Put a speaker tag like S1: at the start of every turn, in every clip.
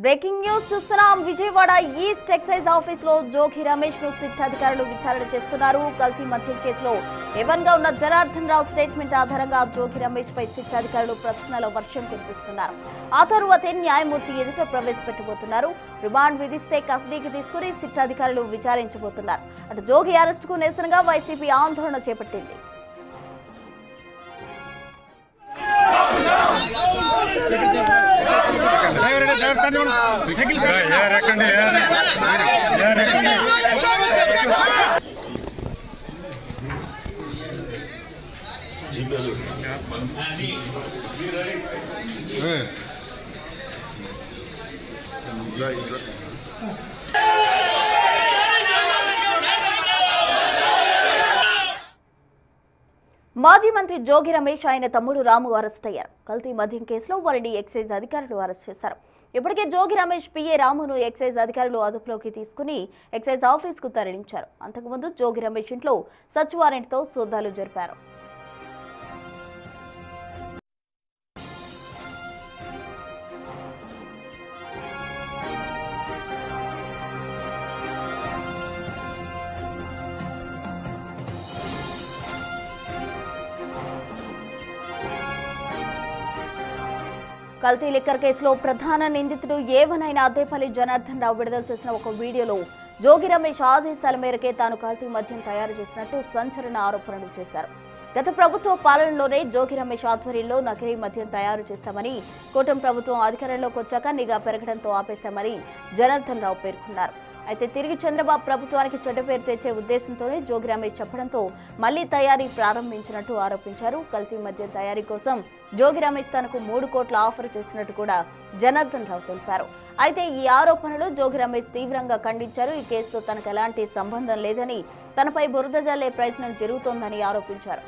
S1: Breaking news చూస్తున్నాం. Vijayawada east excise office లో జోగి రమేష్ ను సిట్ అధికారులు విచారణ చేస్తున్నారు. కల్తీ మద్యం కేసులో ఎవన్గా ఉన్న జనార్దన్ రావు స్టేట్మెంట్ ఆధారంగా జోగి రమేష్ పై సిట్ అధికారులు ప్రశ్నల వర్షం కురిపిస్తున్నారు. ఆ తరువాతే న్యాయమూర్తి ఎదుట ప్రవేశపెట్టబోతున్నారు. రిమాండ్ విధిస్తే కస్టడీకి తీసుకుని సిట్ అధికారులు విచారించబోతున్నారు. అటు జోగి అరెస్టుకు నిరసనగా వైసీపీ ఆందోళన చేపట్టింది. మాజీ మంత్రి జోగి రమేష్ ఆయన తమ్ముడు రాము అరెస్ట్ అయ్యారు. కల్తీ మద్యం కేసులో వారిని ఎక్సైజ్ అధికారులు అరెస్ట్ చేశారు. ఇప్పటికే జోగి రమేష్ పిఏ రామును ఎక్సైజ్ అధికారులు అదుపులోకి తీసుకుని ఎక్సైజ్ ఆఫీసుకు తరలించారు. అంతకుముందు జోగి రమేష్ ఇంట్లో సర్చ్ వారెంట్తో సోదాలు జరిపారు. కల్తీ లిక్కర్ కేసులో ప్రధాన నిందితుడు ఏవనైన అద్దేపల్లి జనార్దన్ రావు విడుదల చేసిన ఒక వీడియోలో జోగి రమేష్ ఆదేశాల మేరకే తాను కల్తీ మద్యం తయారు చేసినట్టు సంచలన ఆరోపణలు చేశారు. గత ప్రభుత్వ పాలనలోనే జోగి రమేష్ ఆధ్వర్యంలో నకిలీ మద్యం తయారు చేశామని, కూటమి ప్రభుత్వం అధికారంలోకి వచ్చాక నిఘా పెరగడంతో ఆపేశామని జనార్దన్ రావు పేర్కొన్నారు. అయితే తిరిగి చంద్రబాబు ప్రభుత్వానికి చెడ్డ పేరు తెచ్చే ఉద్దేశంతోనే జోగి రమేష్ చెప్పడంతో మళ్లీ తయారీ ప్రారంభించినట్టు ఆరోపించారు. కల్తీ మద్యం తయారీ కోసం జోగి రమేష్ తనకు 3 కోట్ల ఆఫర్ చేసినట్టు కూడా జనార్దన్ రావు తెలిపారు. అయితే ఈ ఆరోపణలు జోగి రమేష్ తీవ్రంగా ఖండించారు. ఈ కేసుతో తనకు ఎలాంటి సంబంధం లేదని, తనపై బురద జల్లే ప్రయత్నం జరుగుతోందని ఆరోపించారు.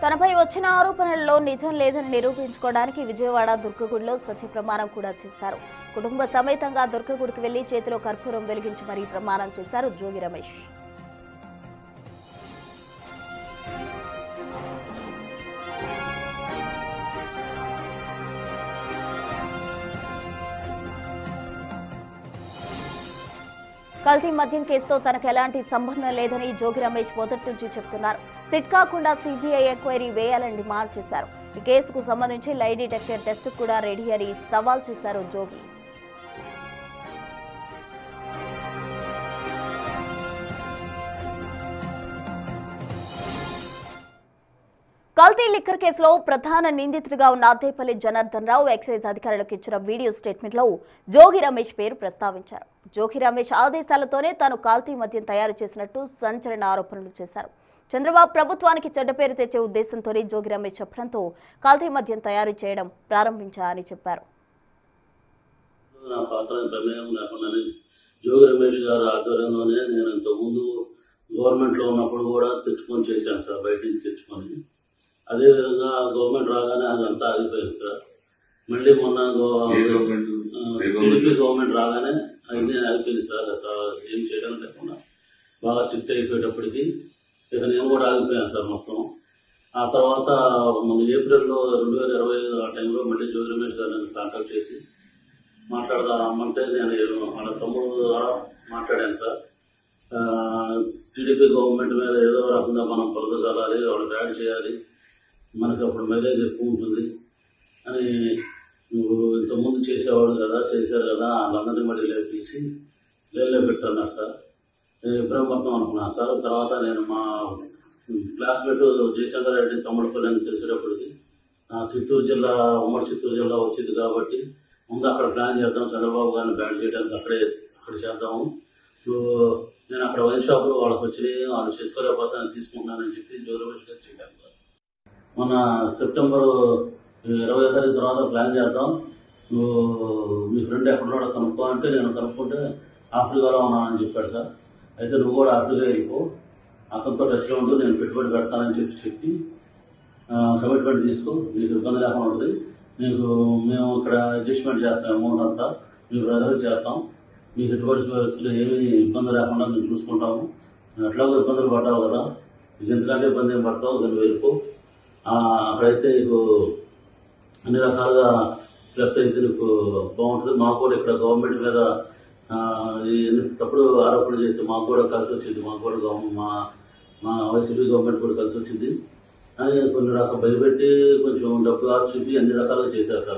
S1: తనపై వచ్చిన ఆరోపణల్లో నిజం లేదని నిరూపించుకోవడానికి విజయవాడ దుర్గగుడిలో సత్య ప్రమాణం కూడా చేశారు. కుటుంబ సమేతంగా దుర్గగుడికి వెళ్లి చేతిలో కర్పూరం వెలిగించి మరీ ప్రమాణం చేశారు జోగి రమేష్. కల్తీ మద్యం కేసుతో తనకు ఎలాంటి సంబంధం లేదని జోగి రమేష్ మొదటి నుంచి చెప్తున్నారు. సిట్ కాకుండా సిబిఐ ఎంక్వైరీ వేయాలని డిమాండ్ చేశారు. ఈ కేసుకు సంబంధించి లై డిటెక్టర్ టెస్ట్ కూడా రెడీ అని సవాల్ చేశారు జోగి. కల్తీ లిక్కర్ కేసులో ప్రధాన నిందితుడిగా ఉన్న అద్దేపల్లి జనార్దన్ రావు ఎక్సైజ్ అధికారులకు ఇచ్చిన వీడియో స్టేట్మెంట్ లో జోగి రమేష్ పేరు ప్రస్తావించారు. జోగి రమేష్ ఆదేశాలతోనే తాను కల్తీ మద్యం తయారు చేసినట్టు సంచలన ఆరోపణలు చేశారు. చంద్రబాబు ప్రభుత్వానికి చెడ్డ పేరు తెచ్చే ఉద్దేశంతోనే జోగి రమేష్ చెప్పడంతో కల్తీ మద్యం తయారు చేయడం ప్రారంభించారని చెప్పారు.
S2: జోగి రమేష్ గారు ఆధ్వర్యంలోనే నేను ఇంతకుముందు గవర్నమెంట్ లో ఉన్నప్పుడు కూడా తెచ్చుకొని చేశాను సార్, బయట నుంచి తెచ్చుకొని. అదేవిధంగా గవర్నమెంట్ రాగానే అదంతా ఆగిపోయింది సార్. మళ్ళీ మొన్న టీడీపీ గవర్నమెంట్ రాగానే అన్నీ ఆగిపోయింది సార్. అసలు ఏం చేయడం లేకుండా బాగా స్ట్రిక్ట్ అయిపోయేటప్పటికి ఇక నేను కూడా ఆగిపోయాను సార్ మొత్తం. ఆ తర్వాత మన ఏప్రిల్లో 2025 ఆ టైంలో మళ్ళీ జోగి రమేష్ గారు నన్ను కాంటాక్ట్ చేసి మాట్లాడదామంటే నేను వాళ్ళ తమ్ముడు ద్వారా మాట్లాడాను సార్. టీడీపీ గవర్నమెంట్ మీద ఏదో రకంగా మనం బురద చల్లాలి, వాళ్ళకి యాడ్ చేయాలి, మనకు అప్పుడు మైలేజ్ ఎక్కువ ఉంటుంది అని నువ్వు ఇంతకుముందు చేసేవాడు కదా, చేశారు కదా, వాళ్ళందరినీ మళ్ళీ పిలిచి లేలే పెట్టన్నారు సార్. నేను ఇబ్రహీంపట్నం అనుకున్నాను సార్. తర్వాత నేను మా క్లాస్మేట్ జయచంద్ర రెడ్డి తమ్ముడుపల్లి అని తెలిసేటప్పటికి చిత్తూరు జిల్లా, ఉమ్మడి చిత్తూరు జిల్లా వచ్చింది కాబట్టి ముందు అక్కడ ప్లాన్ చేద్దాం, చంద్రబాబు గారిని బ్యాన్ చేయడానికి అక్కడ చేద్దాము. నేను అక్కడ వైన్ షాప్లో వాళ్ళకి వచ్చినాయి, వాళ్ళు చేసుకోలేకపోతే నేను తీసుకుంటున్నానని చెప్పి జోగి రమేష్ గారు చెప్పాను సార్. మన సెప్టెంబర్ 20వ తారీఖు తర్వాత ప్లాన్ చేద్దాం, నువ్వు మీ ఫ్రెండ్ ఎక్కడున్నాడో కనుక్కో అంటే నేను కనుక్కుంటే ఆఫ్రికాలో ఉన్నానని చెప్పాడు సార్. అయితే నువ్వు కూడా ఆఫ్రికా వెళ్ళిపో, అతనితో టచ్లో ఉంటూ నేను పెట్టుబడి పెడతానని చెప్పి కమిట్మెంట్ తీసుకో, నీకు ఇబ్బంది లేకుండా ఉంటుంది, మేము ఇక్కడ అడ్జస్ట్మెంట్ చేస్తాం, అమౌంట్ అంతా మీ బ్రదర్కి చేస్తాం, మీకు ఎటువంటి పరిస్థితులు ఏమీ ఇబ్బంది లేకుండా మేము చూసుకుంటాము, ఎట్లాగో ఇబ్బందులు పడ్డావు కదా, నీకు ఎందుకంటే ఇబ్బంది ఏం పడతావు, దాన్ని వెళ్ళిపో, అక్కడైతే నీకు అన్ని రకాలుగా ప్లస్ అయితే నీకు బాగుంటుంది. మాకు కూడా ఇక్కడ గవర్నమెంట్ మీద తప్పుడు ఆరోపణలు చేస్తే మాకు కూడా కలిసి వచ్చింది, మాకు కూడా మా వైసీపీ గవర్నమెంట్ కూడా కలిసి వచ్చింది అని కొన్ని రకాల భయపెట్టి కొంచెం డబ్బులు ఆశ చూపి అన్ని రకాలుగా చేశారు సార్.